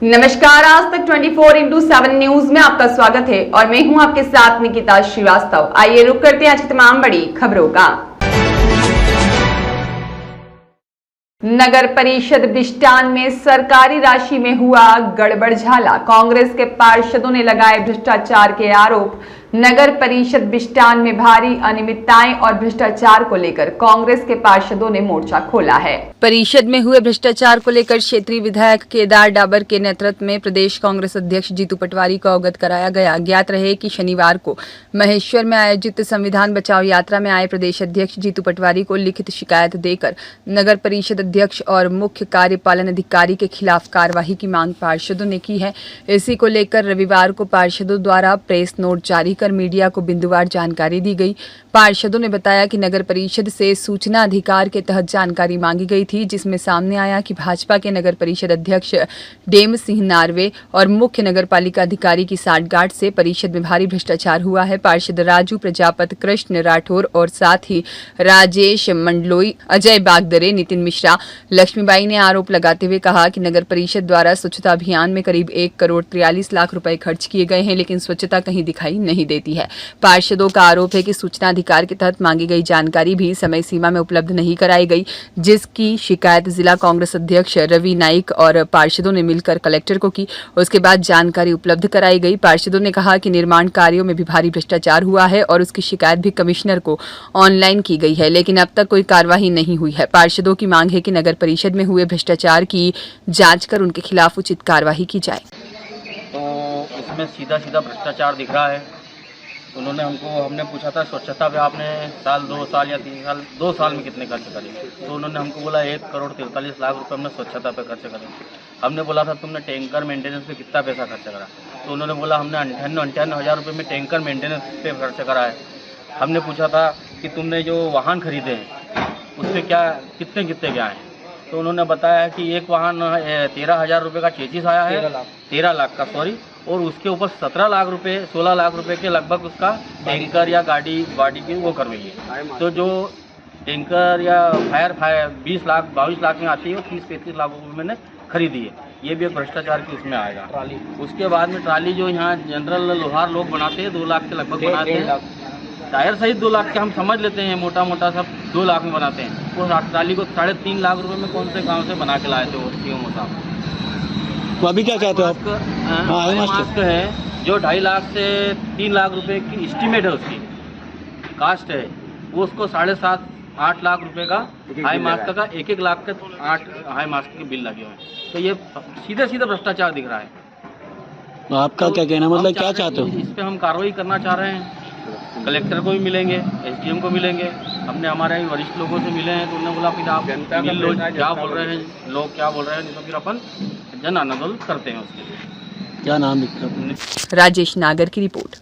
नमस्कार, आज तक 24/7 न्यूज में आपका स्वागत है और मैं हूं आपके साथ निकिता श्रीवास्तव। आइए रुक करते हैं आज की तमाम बड़ी खबरों का। नगर परिषद बिष्टान में सरकारी राशि में हुआ गड़बड़झाला, कांग्रेस के पार्षदों ने लगाए भ्रष्टाचार के आरोप। नगर परिषद बिष्टान में भारी अनियमितताएं और भ्रष्टाचार को लेकर कांग्रेस के पार्षदों ने मोर्चा खोला है। परिषद में हुए भ्रष्टाचार को लेकर क्षेत्रीय विधायक केदार डाबर के नेतृत्व में प्रदेश कांग्रेस अध्यक्ष जीतू पटवारी को अवगत कराया गया। ज्ञात रहे कि शनिवार को महेश्वर में आयोजित संविधान बचाओ यात्रा में आए प्रदेश अध्यक्ष जीतू पटवारी को लिखित शिकायत देकर नगर परिषद अध्यक्ष और मुख्य कार्यपालन अधिकारी के खिलाफ कार्यवाही की मांग पार्षदों ने की है। इसी को लेकर रविवार को पार्षदों द्वारा प्रेस नोट जारी कर मीडिया को बिंदुवार जानकारी दी गई। पार्षदों ने बताया कि नगर परिषद से सूचना अधिकार के तहत जानकारी मांगी गई थी, जिसमें सामने आया कि भाजपा के नगर परिषद अध्यक्ष डेम सिंह नार्वे और मुख्य नगर पालिका अधिकारी की साठगांठ से परिषद में भारी भ्रष्टाचार हुआ है। पार्षद राजू प्रजापत, कृष्ण राठौर और साथ ही राजेश मंडलोई, अजय बागदरे, नितिन मिश्रा, लक्ष्मीबाई ने आरोप लगाते हुए कहा कि नगर परिषद द्वारा स्वच्छता अभियान में करीब 1,43,00,000 रुपए खर्च किए गए हैं, लेकिन स्वच्छता कहीं दिखाई नहीं देती है। पार्षदों का आरोप है कि सूचना अधिकार के तहत मांगी गई जानकारी भी समय सीमा में उपलब्ध नहीं कराई गई, जिसकी शिकायत जिला कांग्रेस अध्यक्ष रवि नाइक और पार्षदों ने मिलकर कलेक्टर को की। उसके बाद जानकारी उपलब्ध कराई गई। पार्षदों ने कहा कि निर्माण कार्यों में भी भारी भ्रष्टाचार हुआ है और उसकी शिकायत भी कमिश्नर को ऑनलाइन की गई है, लेकिन अब तक कोई कार्यवाही नहीं हुई है। पार्षदों की मांग है कि नगर परिषद में हुए भ्रष्टाचार की जांच कर उनके खिलाफ उचित कार्यवाही की जाए। तो इसमें सीधा भ्रष्टाचार दिख रहा है। हमने पूछा था स्वच्छता पे आपने साल 2 साल या 3 साल 2 साल में कितने खर्च करे, तो उन्होंने हमको बोला 1,43,00,000 रुपये हमने स्वच्छता पे खर्च करे। हमने बोला था तुमने टैंकर मेंटेनेंस पे कितना पैसा खर्च करा, तो उन्होंने बोला हमने 58,000 रुपये में टैंकर मेंटेनेंस पे खर्च करा है। हमने पूछा था कि तुमने जो वाहन खरीदे हैं उससे कितने क्या हैं, तो उन्होंने बताया कि एक वाहन 13,000 रुपये का चेचिस आया है, 13 लाख का और उसके ऊपर 17 लाख रुपए 16 लाख रुपए के लगभग उसका टैंकर या गाड़ी की वो करवाई है। तो जो टैंकर या फायर 20 लाख 22 लाख में आती है वो 30-35 लाख रुपए मैंने खरीदी है। ये भी एक भ्रष्टाचार की उसमें आएगा। ट्राली उसके बाद में ट्राली जो यहाँ जनरल लोहार लोग बनाते हैं 2 लाख के लगभग बनाते हैं। टायर सहित 2 लाख के हम समझ लेते हैं, मोटा सब 2 लाख में बनाते हैं। वो ट्राली को 3.5 लाख रुपए में कौन से गाँव से बना के लाए थे वो सीएम साहब। तो अभी क्या चाहते हो आप? मास्क है जो 2.5 लाख से 3 लाख रुपए की एस्टीमेट है, उसकी कास्ट है, वो उसको 7.5-8 लाख रुपए का हाई मास्क का 1-1 लाख के 8 हाई मास्क के बिल लगे हुए हैं। तो ये सीधे भ्रष्टाचार दिख रहा है। तो आपका क्या कहना, मतलब क्या चाहते हो? इस पे हम कार्रवाई करना चाह रहे हैं। कलेक्टर को भी मिलेंगे, एसडीएम को मिलेंगे, हमने हमारे वरिष्ठ लोगों से मिले हैं, तो उन्होंने बोला फिर आप क्या बोल रहे हैं, लोग क्या बोल रहे हैं, तो फिर अपन जन आंदोलन करते हैं उसके लिए। क्या नाम? राजेश नागर की रिपोर्ट।